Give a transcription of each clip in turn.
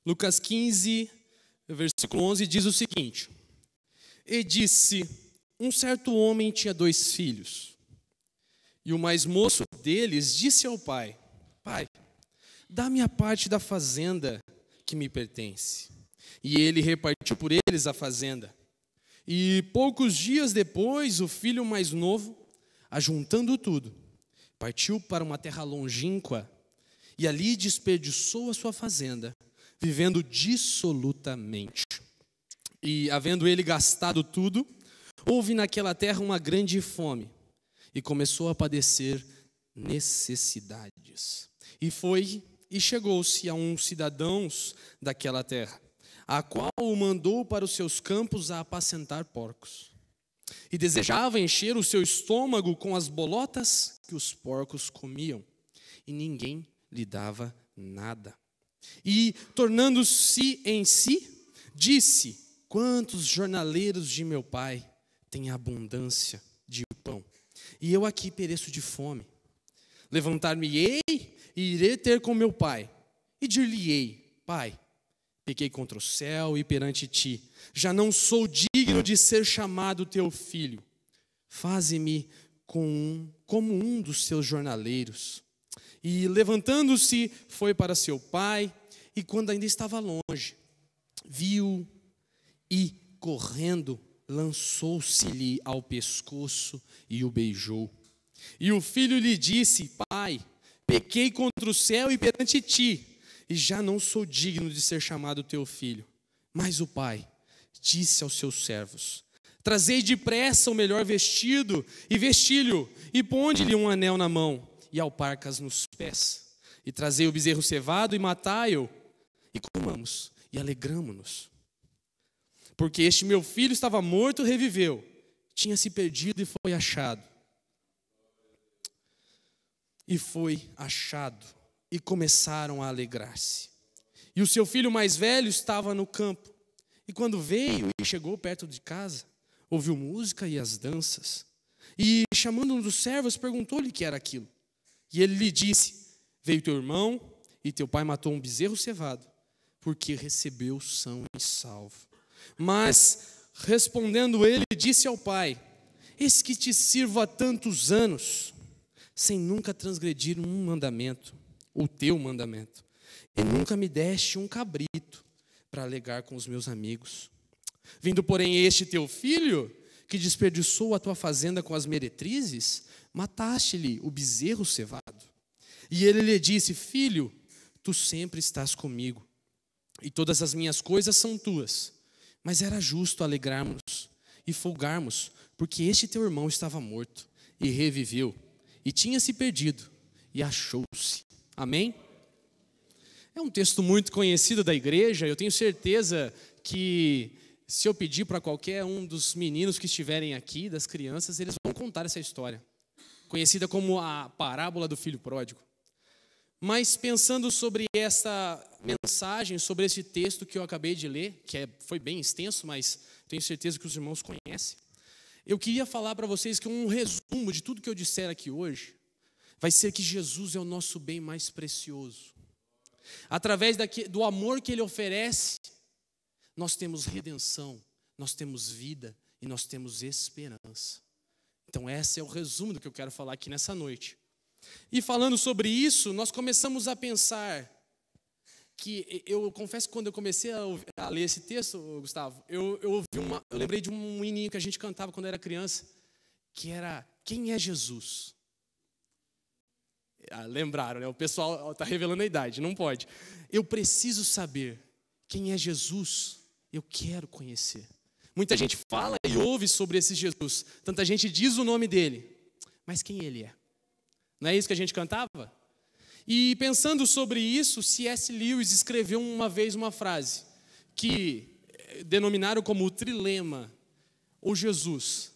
Lucas 15, versículo 11, diz o seguinte: E disse, um certo homem tinha 2 filhos, e o mais moço deles disse ao pai: Pai, dá-me a parte da fazenda que me pertence. E ele repartiu por eles a fazenda. E poucos dias depois, o filho mais novo, ajuntando tudo, partiu para uma terra longínqua, e ali desperdiçou a sua fazenda, vivendo dissolutamente. E, havendo ele gastado tudo, houve naquela terra uma grande fome, e começou a padecer necessidades. E chegou-se a uns cidadãos daquela terra, a qual o mandou para os seus campos a apacentar porcos. E desejava encher o seu estômago com as bolotas que os porcos comiam, e ninguém lhe dava nada. E, tornando-se em si, disse: Quantos jornaleiros de meu pai têm abundância de pão, e eu aqui pereço de fome. Levantar-me-ei e irei ter com meu pai, e dir-lhe-ei: Pai, pequei contra o céu e perante ti, já não sou digno de ser chamado teu filho. Faze-me como um dos seus jornaleiros. E levantando-se, foi para seu pai, e quando ainda estava longe, viu e, correndo, lançou-se-lhe ao pescoço e o beijou. E o filho lhe disse: Pai, pequei contra o céu e perante ti, e já não sou digno de ser chamado teu filho. Mas o pai disse aos seus servos: Trazei depressa o melhor vestido, e vesti-lhe, e ponde-lhe um anel na mão, e alparcas nos pés. E trazei o bezerro cevado, e matai-o, e comamos, e alegramo-nos. Porque este meu filho estava morto e reviveu, tinha se perdido e foi achado. E foi achado, e começaram a alegrar-se. E o seu filho mais velho estava no campo, e quando veio e chegou perto de casa, ouviu música e as danças. E chamando um dos servos, perguntou-lhe o que era aquilo. E ele lhe disse: Veio teu irmão, e teu pai matou um bezerro cevado, porque recebeu são e salvo. Mas, respondendo ele, disse ao pai: Eis que te sirvo há tantos anos, sem nunca transgredir um mandamento, o teu mandamento, e nunca me deste um cabrito para alegar com os meus amigos. Vindo, porém, este teu filho, que desperdiçou a tua fazenda com as meretrizes, mataste-lhe o bezerro cevado. E ele lhe disse: Filho, tu sempre estás comigo, e todas as minhas coisas são tuas. Mas era justo alegrarmos e folgarmos, porque este teu irmão estava morto e reviveu, e tinha se perdido e achou-se. Amém? É um texto muito conhecido da igreja. Eu tenho certeza que se eu pedir para qualquer um dos meninos que estiverem aqui, das crianças, eles vão contar essa história, conhecida como a parábola do filho pródigo. Mas pensando sobre essa mensagem, sobre esse texto que eu acabei de ler, foi bem extenso, mas tenho certeza que os irmãos conhecem, eu queria falar para vocês que um resumo de tudo que eu disser aqui hoje vai ser que Jesus é o nosso bem mais precioso. Através do amor que Ele oferece, nós temos redenção, nós temos vida e nós temos esperança. Então esse é o resumo do que eu quero falar aqui nessa noite. E falando sobre isso, nós começamos a pensar que, eu confesso que quando eu comecei a ler esse texto, Gustavo, eu lembrei de um hininho que a gente cantava quando era criança, que era: Quem é Jesus? Lembraram, né? O pessoal está revelando a idade, não pode. Eu preciso saber quem é Jesus, eu quero conhecer. Muita gente fala e ouve sobre esse Jesus, tanta gente diz o nome dele, mas quem ele é? Não é isso que a gente cantava? E pensando sobre isso, C.S. Lewis escreveu uma vez uma frase que denominaram como o trilema. O Jesus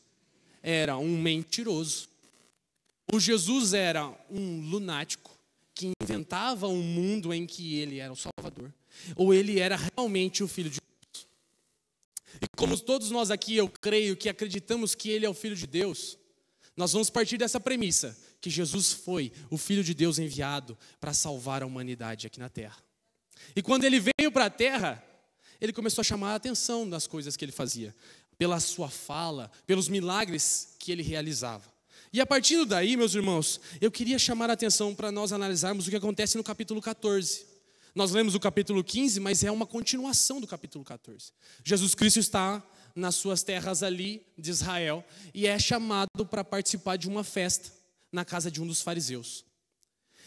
era um mentiroso, o Jesus era um lunático que inventava um mundo em que ele era o Salvador, ou ele era realmente o Filho de Deus. E como todos nós aqui, eu creio que acreditamos que ele é o Filho de Deus, nós vamos partir dessa premissa, que Jesus foi o Filho de Deus enviado para salvar a humanidade aqui na terra. E quando ele veio para a terra, ele começou a chamar a atenção das coisas que ele fazia, pela sua fala, pelos milagres que ele realizava. E a partir daí, meus irmãos, eu queria chamar a atenção para nós analisarmos o que acontece no capítulo 14. Nós lemos o capítulo 15, mas é uma continuação do capítulo 14. Jesus Cristo está nas suas terras ali de Israel e é chamado para participar de uma festa na casa de um dos fariseus.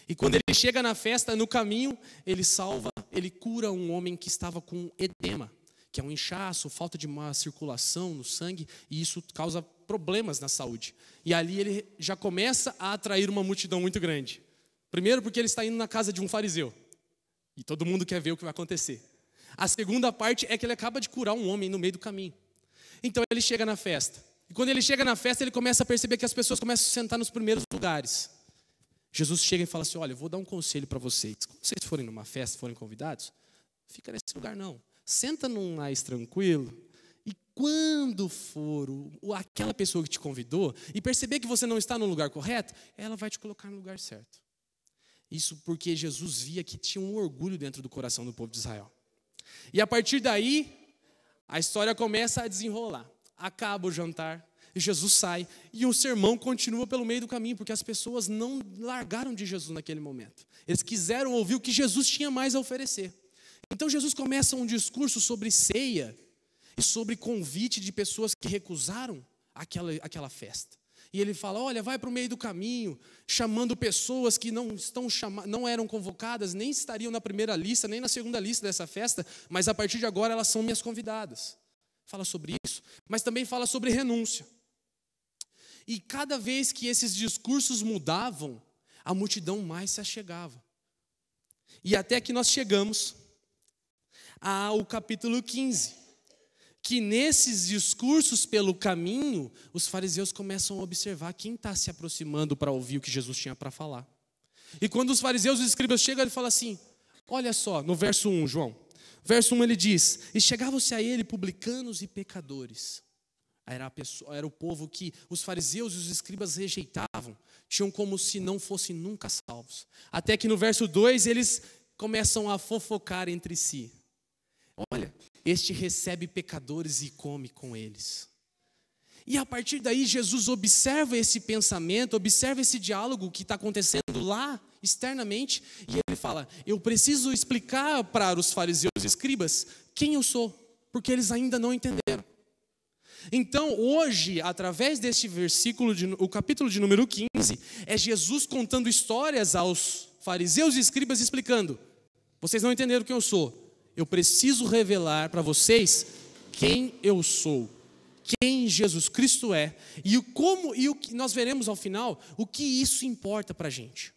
E quando ele chega na festa, no caminho, ele cura um homem que estava com edema, que é um inchaço, falta de uma circulação no sangue, e isso causa problemas na saúde. E ali ele já começa a atrair uma multidão muito grande. Primeiro porque ele está indo na casa de um fariseu, e todo mundo quer ver o que vai acontecer. A segunda parte é que ele acaba de curar um homem no meio do caminho. Então ele chega na festa. E quando ele chega na festa, ele começa a perceber que as pessoas começam a sentar nos primeiros lugares. Jesus chega e fala assim, olha, eu vou dar um conselho para vocês. Quando vocês forem numa festa, forem convidados, fica nesse lugar não. Senta num mais tranquilo. E quando for aquela pessoa que te convidou e perceber que você não está no lugar correto, ela vai te colocar no lugar certo. Isso porque Jesus via que tinha um orgulho dentro do coração do povo de Israel. E a partir daí, a história começa a desenrolar. Acaba o jantar, Jesus sai e o sermão continua pelo meio do caminho, porque as pessoas não largaram de Jesus naquele momento. Eles quiseram ouvir o que Jesus tinha mais a oferecer. Então Jesus começa um discurso sobre ceia e sobre convite de pessoas que recusaram aquela festa. E ele fala, olha, vai para o meio do caminho, chamando pessoas que não eram convocadas, nem estariam na primeira lista, nem na segunda lista dessa festa, mas a partir de agora elas são minhas convidadas. Fala sobre isso, mas também fala sobre renúncia. E cada vez que esses discursos mudavam, a multidão mais se achegava. E até que nós chegamos ao capítulo 15, que nesses discursos pelo caminho, os fariseus começam a observar quem está se aproximando para ouvir o que Jesus tinha para falar. E quando os fariseus e os escribas chegam, ele fala assim, olha só, no verso 1, João. Verso 1 ele diz, e chegavam-se a ele publicanos e pecadores. Era o povo que os fariseus e os escribas rejeitavam, tinham como se não fossem nunca salvos. Até que no verso 2 eles começam a fofocar entre si. Olha, este recebe pecadores e come com eles. E a partir daí Jesus observa esse pensamento, observa esse diálogo que está acontecendo lá externamente, e ele fala, eu preciso explicar para os fariseus e escribas quem eu sou, porque eles ainda não entenderam. Então hoje, através deste versículo, o capítulo de número 15, é Jesus contando histórias aos fariseus e escribas, explicando, vocês não entenderam quem eu sou, eu preciso revelar para vocês quem eu sou, quem Jesus Cristo é, e o que nós veremos ao final, o que isso importa para a gente.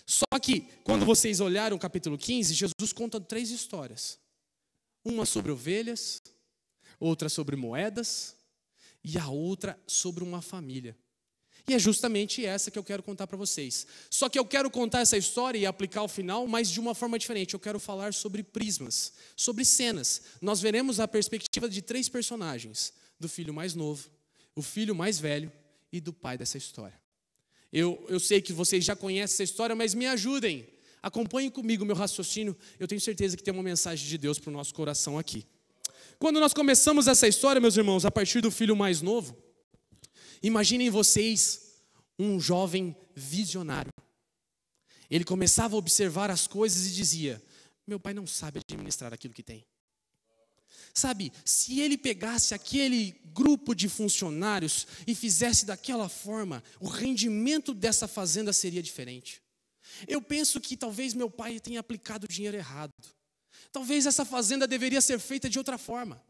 Só que, quando vocês olharam o capítulo 15, Jesus conta 3 histórias. Uma sobre ovelhas, outra sobre moedas, e a outra sobre uma família. E é justamente essa que eu quero contar para vocês. Só que eu quero contar essa história e aplicar ao final, mas de uma forma diferente. Eu quero falar sobre prismas, sobre cenas. Nós veremos a perspectiva de 3 personagens. Do filho mais novo, o filho mais velho e do pai dessa história. Eu sei que vocês já conhecem essa história, mas me ajudem. Acompanhem comigo o meu raciocínio. Eu tenho certeza que tem uma mensagem de Deus para o nosso coração aqui. Quando nós começamos essa história, meus irmãos, a partir do filho mais novo, imaginem vocês um jovem visionário. Ele começava a observar as coisas e dizia, meu pai não sabe administrar aquilo que tem. Sabe, se ele pegasse aquele grupo de funcionários e fizesse daquela forma, o rendimento dessa fazenda seria diferente. Eu penso que talvez meu pai tenha aplicado o dinheiro errado. Talvez essa fazenda deveria ser feita de outra forma.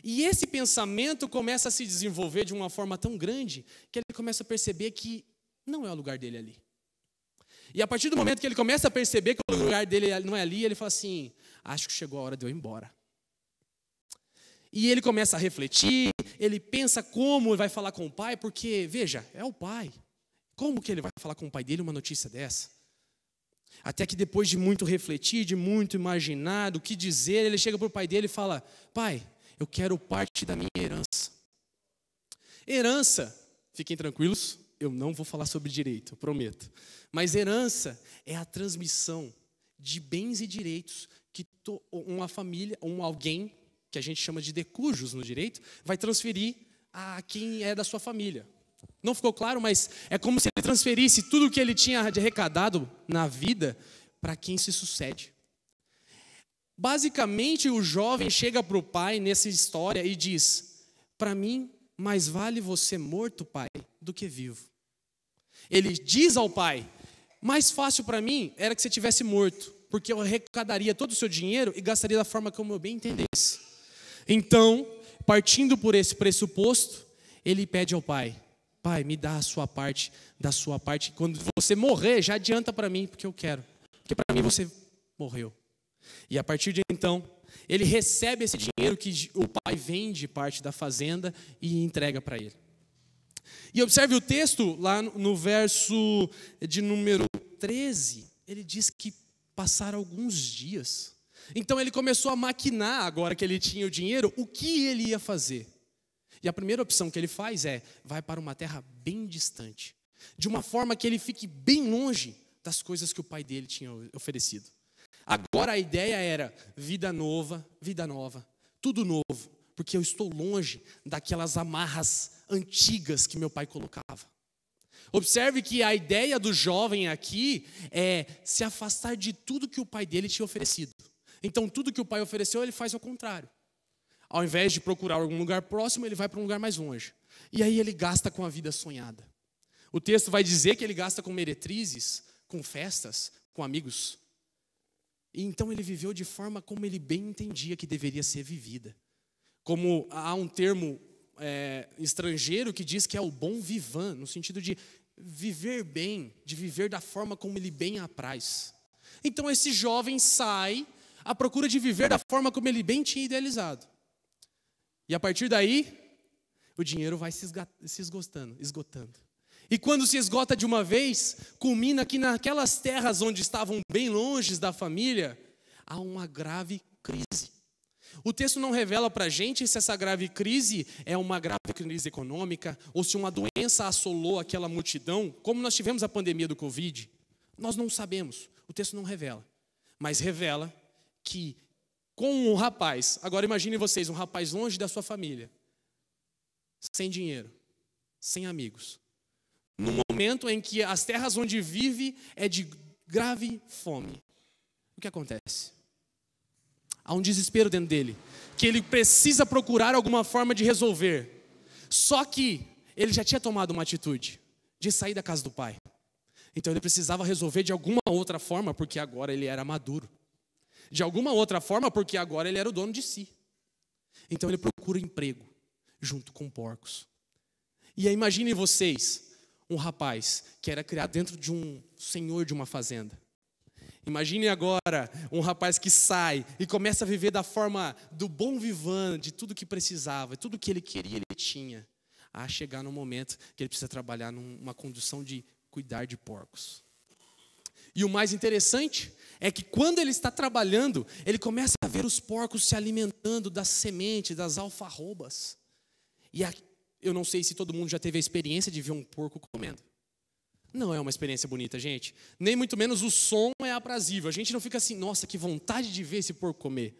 E esse pensamento começa a se desenvolver de uma forma tão grande que ele começa a perceber que não é o lugar dele ali. E a partir do momento que ele começa a perceber que o lugar dele não é ali, ele fala assim, acho que chegou a hora de eu ir embora. E ele começa a refletir, ele pensa como vai falar com o pai, porque, veja, é o pai. Como que ele vai falar com o pai dele uma notícia dessa? Até que depois de muito refletir, de muito imaginar, do que dizer, ele chega para o pai dele e fala, pai, eu quero parte da minha herança. Herança, fiquem tranquilos, eu não vou falar sobre direito, eu prometo. Mas herança é a transmissão de bens e direitos que uma família, alguém, que a gente chama de decujus no direito, vai transferir a quem é da sua família. Não ficou claro, mas é como se ele transferisse tudo o que ele tinha de arrecadado na vida para quem se sucede. Basicamente, o jovem chega para o pai nessa história e diz: para mim, mais vale você morto, pai, do que vivo. Ele diz ao pai: mais fácil para mim era que você tivesse morto, porque eu arrecadaria todo o seu dinheiro e gastaria da forma como eu bem entendesse. Então, partindo por esse pressuposto, ele pede ao pai: pai, me dá a sua parte, da sua parte. Quando você morrer, já adianta para mim, porque eu quero. Porque para mim você morreu. E a partir de então, ele recebe esse dinheiro que o pai vende parte da fazenda e entrega para ele. E observe o texto lá no verso de número 13, ele diz que passaram alguns dias. Então ele começou a maquinar, agora que ele tinha o dinheiro, o que ele ia fazer. E a primeira opção que ele faz vai para uma terra bem distante, de uma forma que ele fique bem longe das coisas que o pai dele tinha oferecido. Agora a ideia era vida nova, tudo novo, porque eu estou longe daquelas amarras antigas que meu pai colocava. Observe que a ideia do jovem aqui é se afastar de tudo que o pai dele tinha oferecido. Então tudo que o pai ofereceu, ele faz ao contrário. Ao invés de procurar algum lugar próximo, ele vai para um lugar mais longe. E aí ele gasta com a vida sonhada. O texto vai dizer que ele gasta com meretrizes, com festas, com amigos. E então ele viveu de forma como ele bem entendia que deveria ser vivida. Como há um termo estrangeiro que diz que é o bon vivant, no sentido de viver bem, de viver da forma como ele bem apraz. Então esse jovem sai à procura de viver da forma como ele bem tinha idealizado. E a partir daí, o dinheiro vai se esgotando. E quando se esgota de uma vez, culmina que naquelas terras onde estavam bem longe da família, há uma grave crise. O texto não revela para a gente se essa grave crise é uma grave crise econômica ou se uma doença assolou aquela multidão, como nós tivemos a pandemia do Covid. Nós não sabemos, o texto não revela. Mas revela que com um rapaz, agora imaginem vocês, um rapaz longe da sua família, sem dinheiro, sem amigos, no momento em que as terras onde vive é de grave fome, o que acontece? Há um desespero dentro dele, que ele precisa procurar alguma forma de resolver. Só que ele já tinha tomado uma atitude de sair da casa do pai. Então ele precisava resolver de alguma outra forma, porque agora ele era maduro. De alguma outra forma, porque agora ele era o dono de si. Então ele procura emprego, junto com porcos. E aí imaginem vocês, um rapaz que era criado dentro de um senhor de uma fazenda. Imagine agora um rapaz que sai e começa a viver da forma do bom vivant, de tudo que precisava, tudo que ele queria, ele tinha. A chegar no momento que ele precisa trabalhar numa condição de cuidar de porcos. E o mais interessante é que quando ele está trabalhando, ele começa a ver os porcos se alimentando das sementes, das alfarrobas. E eu não sei se todo mundo já teve a experiência de ver um porco comendo. Não é uma experiência bonita, gente. Nem muito menos o som é aprazível. A gente não fica assim, nossa, que vontade de ver esse porco comer.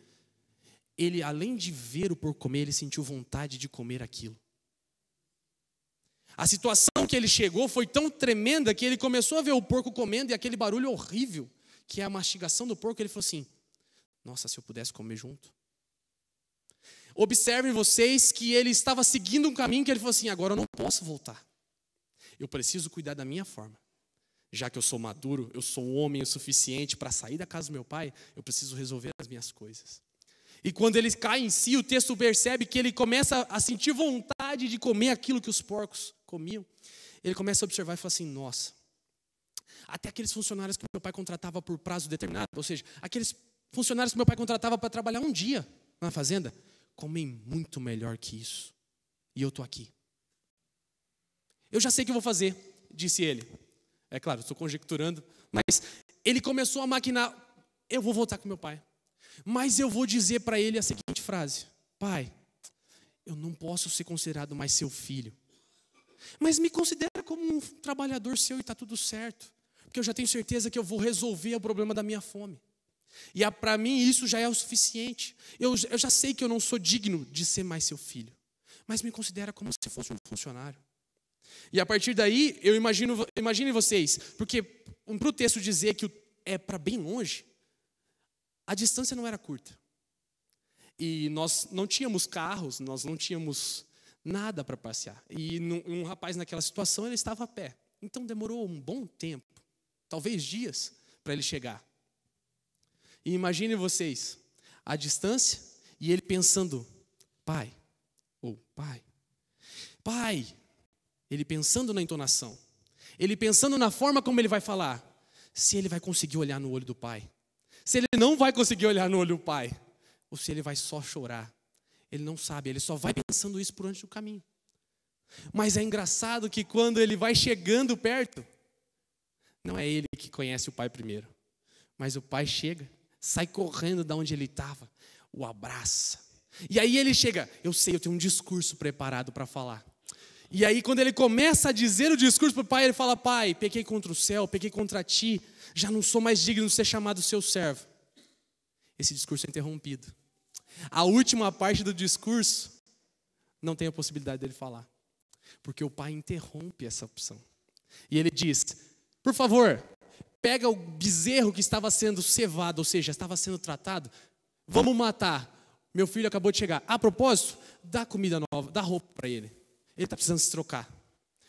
Ele, além de ver o porco comer, ele sentiu vontade de comer aquilo. A situação que ele chegou foi tão tremenda que ele começou a ver o porco comendo e aquele barulho horrível, que é a mastigação do porco, ele falou assim, nossa, se eu pudesse comer junto. Observem vocês que ele estava seguindo um caminho que ele falou assim, agora eu não posso voltar. Eu preciso cuidar da minha forma. Já que eu sou maduro, eu sou um homem o suficiente para sair da casa do meu pai, eu preciso resolver as minhas coisas. E quando ele cai em si, o texto percebe que ele começa a sentir vontade de comer aquilo que os porcos comiam. Ele começa a observar e fala assim, nossa, até aqueles funcionários que meu pai contratava por prazo determinado, ou seja, aqueles funcionários que meu pai contratava para trabalhar um dia na fazenda, comem muito melhor que isso. E eu estou aqui. Eu já sei o que eu vou fazer, disse ele. É claro, estou conjecturando, mas ele começou a maquinar, eu vou voltar com meu pai. Mas eu vou dizer para ele a seguinte frase, pai, eu não posso ser considerado mais seu filho, mas me considera como um trabalhador seu e está tudo certo, porque eu já tenho certeza que eu vou resolver o problema da minha fome. E para mim isso já é o suficiente. Eu já sei que eu não sou digno de ser mais seu filho, mas me considera como se fosse um funcionário. E a partir daí, imagine vocês, porque para o texto dizer que é para bem longe, a distância não era curta. E nós não tínhamos carros, nós não tínhamos nada para passear. E um rapaz naquela situação, ele estava a pé. Então demorou um bom tempo, talvez dias, para ele chegar. E imagine vocês, a distância e ele pensando, pai, ele pensando na entonação, ele pensando na forma como ele vai falar, se ele vai conseguir olhar no olho do pai, se ele não vai conseguir olhar no olho do pai, ou se ele vai só chorar. Ele não sabe, ele só vai pensando isso por antes do caminho. Mas é engraçado que quando ele vai chegando perto, não é ele que conhece o pai primeiro, mas o pai chega, sai correndo de onde ele estava, o abraça. E aí ele chega, eu tenho um discurso preparado para falar. E aí quando ele começa a dizer o discurso para o pai, ele fala, pai, pequei contra o céu, pequei contra ti, já não sou mais digno de ser chamado seu servo. Esse discurso é interrompido. A última parte do discurso não tem a possibilidade dele falar, porque o pai interrompe essa opção. E ele diz, por favor, pega o bezerro que estava sendo cevado, ou seja, estava sendo tratado, vamos matar. Meu filho acabou de chegar. A propósito, dá comida nova, dá roupa para ele. Ele está precisando se trocar.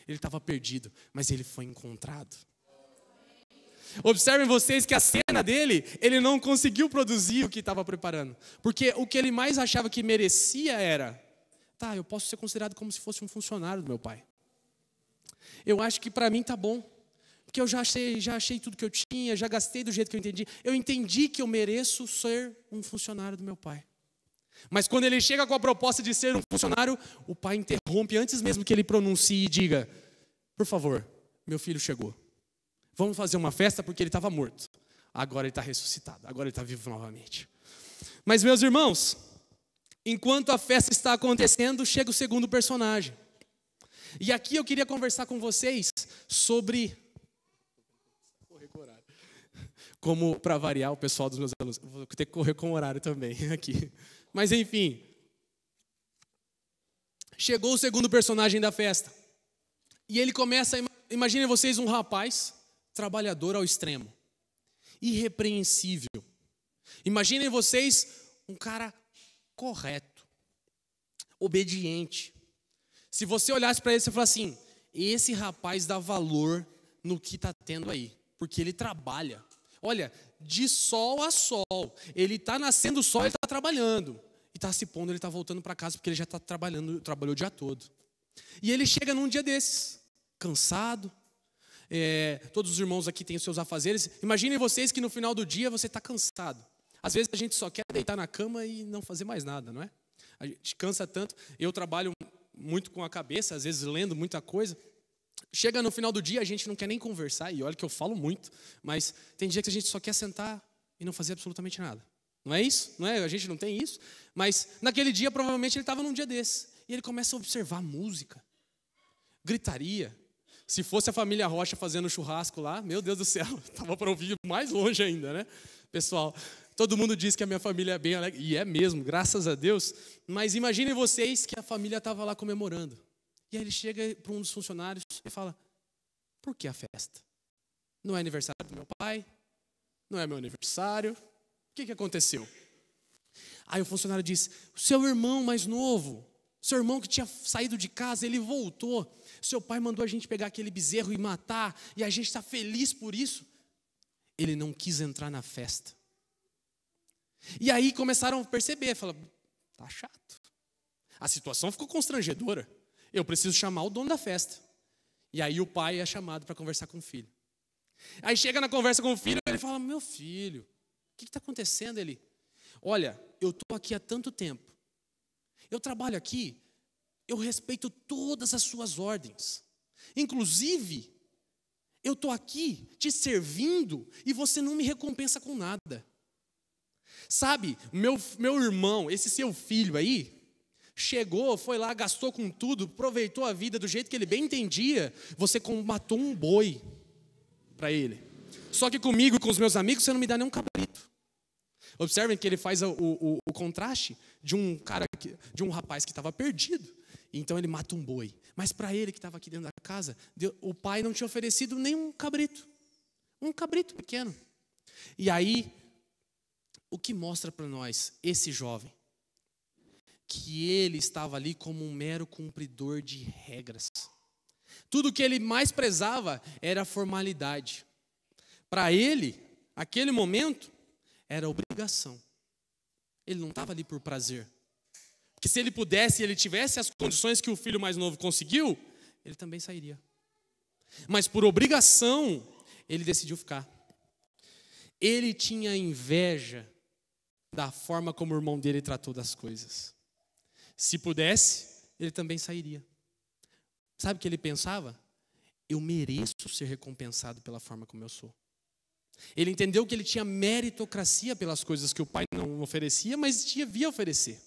Ele estava perdido, mas ele foi encontrado. Observem vocês que a cena dele, ele não conseguiu produzir o que estava preparando. Porque o que ele mais achava que merecia era, eu posso ser considerado como se fosse um funcionário do meu pai. Eu acho que para mim tá bom. Porque eu já achei tudo que eu tinha, já gastei do jeito que eu entendi. Eu entendi que eu mereço ser um funcionário do meu pai. Mas quando ele chega com a proposta de ser um funcionário, o pai interrompe antes mesmo que ele pronuncie e diga, por favor, meu filho chegou. Vamos fazer uma festa porque ele estava morto. Agora ele está ressuscitado, agora ele está vivo novamente. Mas meus irmãos, enquanto a festa está acontecendo, chega o segundo personagem. E aqui eu queria conversar com vocês sobre... Como para variar o pessoal dos meus alunos, vou ter que correr com o horário também aqui. Mas enfim, chegou o segundo personagem da festa. E ele começa, imaginem vocês um rapaz, trabalhador ao extremo, irrepreensível. Imaginem vocês um cara correto, obediente. Se você olhasse para ele, você falasse assim, esse rapaz dá valor no que está tendo aí, porque ele trabalha. Olha, de sol a sol, ele está nascendo o sol, ele está trabalhando. E está se pondo, ele está voltando para casa, porque ele já está trabalhando, trabalhou o dia todo. E ele chega num dia desses, cansado. Todos os irmãos aqui têm os seus afazeres. Imaginem vocês que no final do dia você está cansado. Às vezes a gente só quer deitar na cama e não fazer mais nada, não é? A gente cansa tanto. Eu trabalho muito com a cabeça, às vezes lendo muita coisa. Chega no final do dia, a gente não quer nem conversar, e olha que eu falo muito, mas tem dia que a gente só quer sentar e não fazer absolutamente nada. Não é isso? Não é? A gente não tem isso. Mas naquele dia, provavelmente, ele estava num dia desse. E ele começa a observar música, gritaria. Se fosse a família Rocha fazendo churrasco lá, meu Deus do céu, estava para ouvir mais longe ainda, né? Pessoal, todo mundo diz que a minha família é bem alegre, e é mesmo, graças a Deus. Mas imaginem vocês que a família estava lá comemorando. E aí ele chega para um dos funcionários e fala, por que a festa? Não é aniversário do meu pai? Não é meu aniversário? O que aconteceu? Aí o funcionário diz, o seu irmão mais novo, seu irmão que tinha saído de casa, ele voltou. Seu pai mandou a gente pegar aquele bezerro e matar, e a gente está feliz por isso. Ele não quis entrar na festa. E aí começaram a perceber, falaram, tá chato. A situação ficou constrangedora. Eu preciso chamar o dono da festa. E aí o pai é chamado para conversar com o filho. Aí chega na conversa com o filho, ele fala, meu filho, o que está acontecendo? Ele, olha, eu estou aqui há tanto tempo. Eu trabalho aqui, eu respeito todas as suas ordens. Inclusive, eu estou aqui te servindo e você não me recompensa com nada. Sabe, meu irmão, esse seu filho aí, chegou, foi lá, gastou com tudo, aproveitou a vida do jeito que ele bem entendia. Você matou um boi para ele. Só que comigo e com os meus amigos, você não me dá nem um cabrito. Observem que ele faz o contraste de um cara, de um rapaz que estava perdido. Então ele mata um boi. Mas para ele que estava aqui dentro da casa, o pai não tinha oferecido nem um cabrito pequeno. E aí, o que mostra para nós esse jovem? Que ele estava ali como um mero cumpridor de regras. Tudo que ele mais prezava era a formalidade. Para ele, aquele momento, era obrigação. Ele não estava ali por prazer. Porque se ele pudesse, ele tivesse as condições que o filho mais novo conseguiu, ele também sairia. Mas por obrigação, ele decidiu ficar. Ele tinha inveja da forma como o irmão dele tratou das coisas. Se pudesse, ele também sairia. Sabe o que ele pensava? Eu mereço ser recompensado pela forma como eu sou. Ele entendeu que ele tinha meritocracia pelas coisas que o pai não oferecia, mas devia oferecer.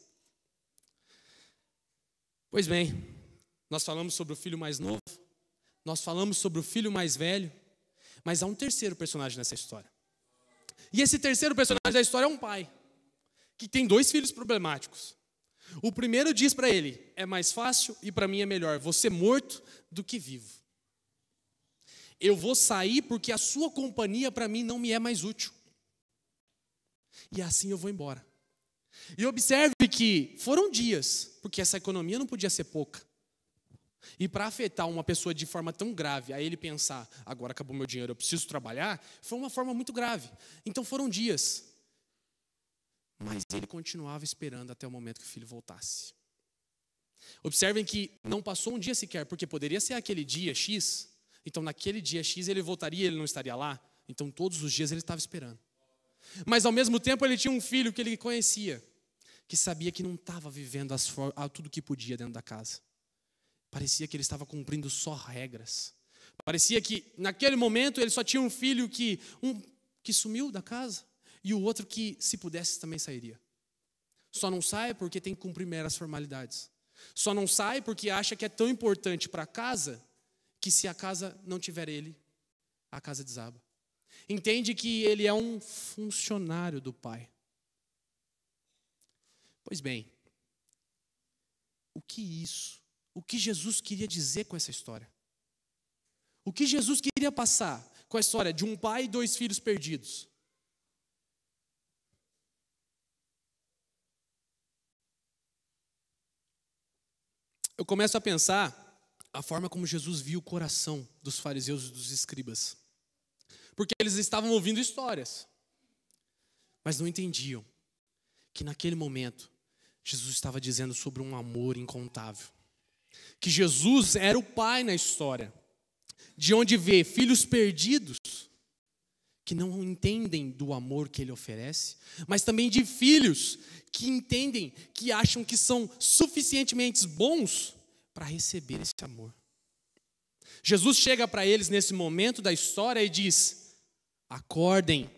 Pois bem, nós falamos sobre o filho mais novo, nós falamos sobre o filho mais velho, mas há um terceiro personagem nessa história. E esse terceiro personagem da história é um pai, que tem 2 filhos problemáticos. O primeiro diz para ele, é mais fácil e para mim é melhor você morto do que vivo. Eu vou sair porque a sua companhia para mim não me é mais útil. E assim eu vou embora. E observe que foram dias, porque essa economia não podia ser pouca. E para afetar uma pessoa de forma tão grave, a ele pensar, agora acabou meu dinheiro, eu preciso trabalhar, foi uma forma muito grave. Então foram dias. Mas ele continuava esperando até o momento que o filho voltasse. Observem que não passou um dia sequer, porque poderia ser aquele dia X, então naquele dia X ele voltaria e ele não estaria lá. Então todos os dias ele estava esperando. Mas ao mesmo tempo ele tinha um filho que ele conhecia, que sabia que não estava vivendo tudo que podia dentro da casa. Parecia que ele estava cumprindo só regras. Parecia que naquele momento ele só tinha um filho que sumiu da casa e o outro que, se pudesse, também sairia. Só não sai porque tem que cumprir meras formalidades. Só não sai porque acha que é tão importante para a casa que se a casa não tiver ele, a casa desaba. Entende que ele é um funcionário do pai. Pois bem, o que Jesus queria dizer com essa história? O que Jesus queria passar com a história de um pai e 2 filhos perdidos? Eu começo a pensar a forma como Jesus viu o coração dos fariseus e dos escribas. Porque eles estavam ouvindo histórias, mas não entendiam que naquele momento Jesus estava dizendo sobre um amor incontável. Que Jesus era o pai na história, de onde vê filhos perdidos que não entendem do amor que ele oferece, mas também de filhos que entendem, que acham que são suficientemente bons para receber esse amor. Jesus chega para eles nesse momento da história e diz: acordem,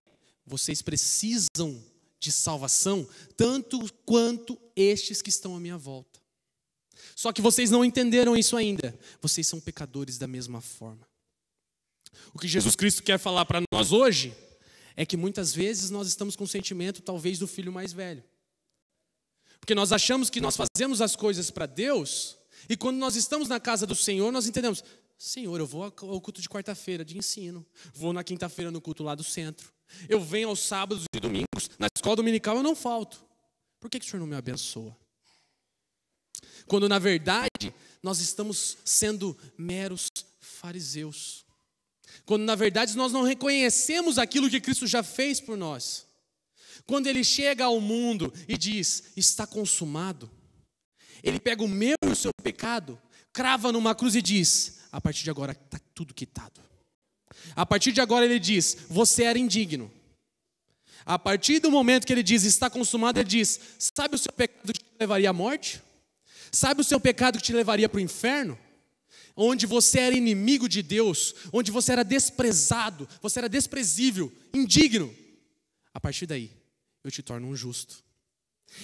vocês precisam de salvação, tanto quanto estes que estão à minha volta. Só que vocês não entenderam isso ainda, vocês são pecadores da mesma forma. O que Jesus Cristo quer falar para nós hoje é que muitas vezes nós estamos com o sentimento talvez do filho mais velho. Porque nós achamos que nós fazemos as coisas para Deus, e quando nós estamos na casa do Senhor, nós entendemos: Senhor, eu vou ao culto de quarta-feira de ensino, vou na quinta-feira no culto lá do centro, eu venho aos sábados e domingos, na escola dominical eu não falto. Por que o Senhor não me abençoa? Quando na verdade nós estamos sendo meros fariseus. Quando na verdade nós não reconhecemos aquilo que Cristo já fez por nós. Quando Ele chega ao mundo e diz: está consumado. Ele pega o meu e o seu pecado, crava numa cruz e diz: a partir de agora está tudo quitado. A partir de agora Ele diz: você era indigno. A partir do momento que Ele diz: está consumado, Ele diz: sabe o seu pecado que te levaria à morte? Sabe o seu pecado que te levaria para o inferno? Onde você era inimigo de Deus, onde você era desprezado, você era desprezível, indigno. A partir daí, eu te torno um justo.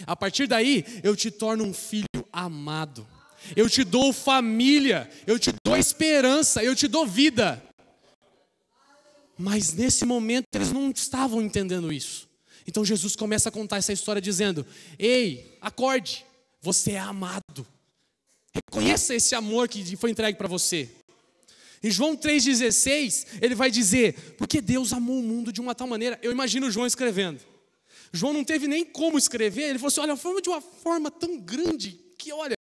A partir daí, eu te torno um filho amado. Eu te dou família, eu te dou esperança, eu te dou vida. Mas nesse momento eles não estavam entendendo isso. Então Jesus começa a contar essa história dizendo: ei, acorde, você é amado. Reconheça esse amor que foi entregue para você. Em João 3,16, ele vai dizer: porque Deus amou o mundo de uma tal maneira. Eu imagino João escrevendo. João não teve nem como escrever. Ele falou assim: olha, de uma forma tão grande que, olha,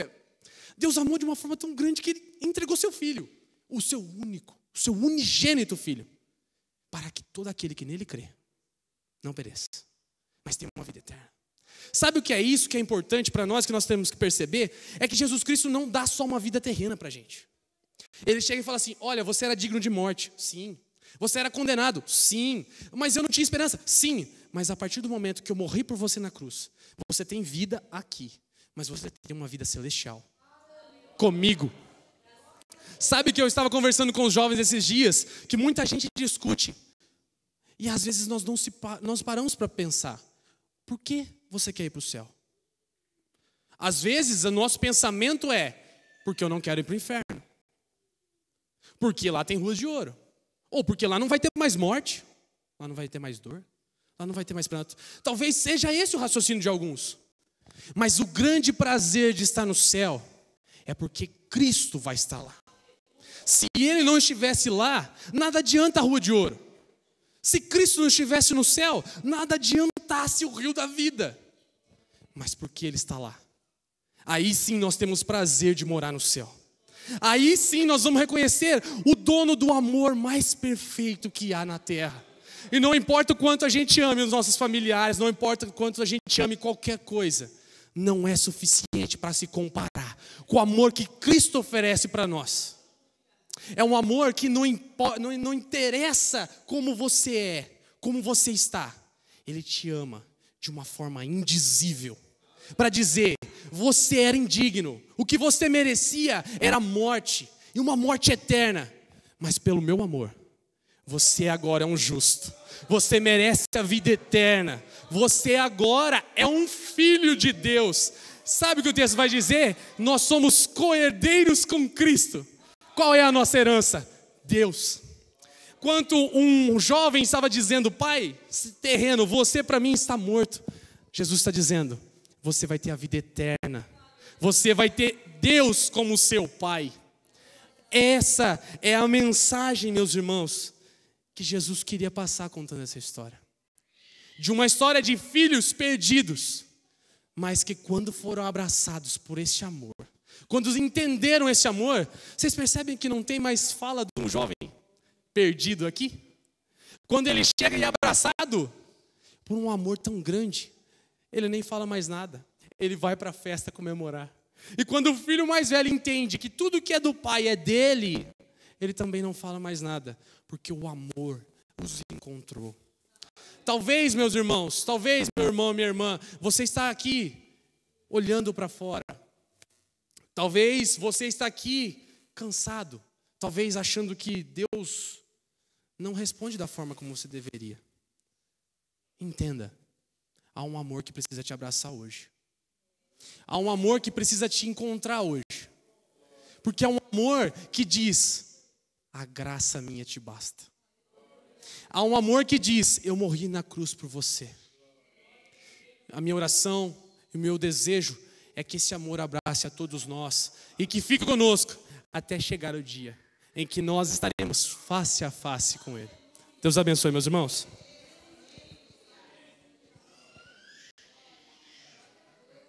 Deus amou de uma forma tão grande que ele entregou seu filho, o seu único, o seu unigênito filho, para que todo aquele que nele crê não pereça, mas tenha uma vida eterna. Sabe o que é isso que é importante para nós, que nós temos que perceber? É que Jesus Cristo não dá só uma vida terrena para a gente. Ele chega e fala assim: olha, você era digno de morte, sim. Você era condenado, sim. Mas eu não tinha esperança, sim. Mas a partir do momento que eu morri por você na cruz, você tem vida aqui, mas você tem uma vida celestial comigo. Sabe que eu estava conversando com os jovens esses dias, que muita gente discute, e às vezes nós paramos para pensar: por que você quer ir para o céu? Às vezes o nosso pensamento é: porque eu não quero ir para o inferno, porque lá tem ruas de ouro, ou porque lá não vai ter mais morte, lá não vai ter mais dor, lá não vai ter mais pranto. Talvez seja esse o raciocínio de alguns. Mas o grande prazer de estar no céu é porque Cristo vai estar lá. Se Ele não estivesse lá, nada adianta a rua de ouro. Se Cristo não estivesse no céu, nada adiantasse o rio da vida. Mas porque Ele está lá, aí sim nós temos prazer de morar no céu. Aí sim nós vamos reconhecer o dono do amor mais perfeito que há na terra. E não importa o quanto a gente ame os nossos familiares, não importa o quanto a gente ame qualquer coisa, não é suficiente para se comparar com o amor que Cristo oferece para nós. É um amor que não interessa como você é, como você está. Ele te ama de uma forma indizível, para dizer: você era indigno, o que você merecia era morte, e uma morte eterna. Mas pelo meu amor, você agora é um justo, você merece a vida eterna, você agora é um filho de Deus. Sabe o que o texto vai dizer? Nós somos co-herdeiros com Cristo. Qual é a nossa herança? Deus. Quando um jovem estava dizendo: pai, esse terreno, você para mim está morto, Jesus está dizendo: você vai ter a vida eterna, você vai ter Deus como seu pai. Essa é a mensagem, meus irmãos, que Jesus queria passar contando essa história. De uma história de filhos perdidos, mas que quando foram abraçados por esse amor, quando entenderam esse amor, vocês percebem que não tem mais fala de um jovem perdido aqui? Quando ele chega e é abraçado por um amor tão grande, ele nem fala mais nada, ele vai para a festa comemorar. E quando o filho mais velho entende que tudo que é do pai é dele, ele também não fala mais nada, porque o amor os encontrou. Talvez, meus irmãos, talvez, meu irmão, minha irmã, você está aqui olhando para fora. Talvez você está aqui cansado, talvez achando que Deus não responde da forma como você deveria. Entenda, há um amor que precisa te abraçar hoje. Há um amor que precisa te encontrar hoje. Porque é um amor que diz: a graça minha te basta. Há um amor que diz: eu morri na cruz por você. A minha oração e o meu desejo é que esse amor abrace a todos nós e que fique conosco até chegar o dia em que nós estaremos face a face com Ele. Deus abençoe, meus irmãos.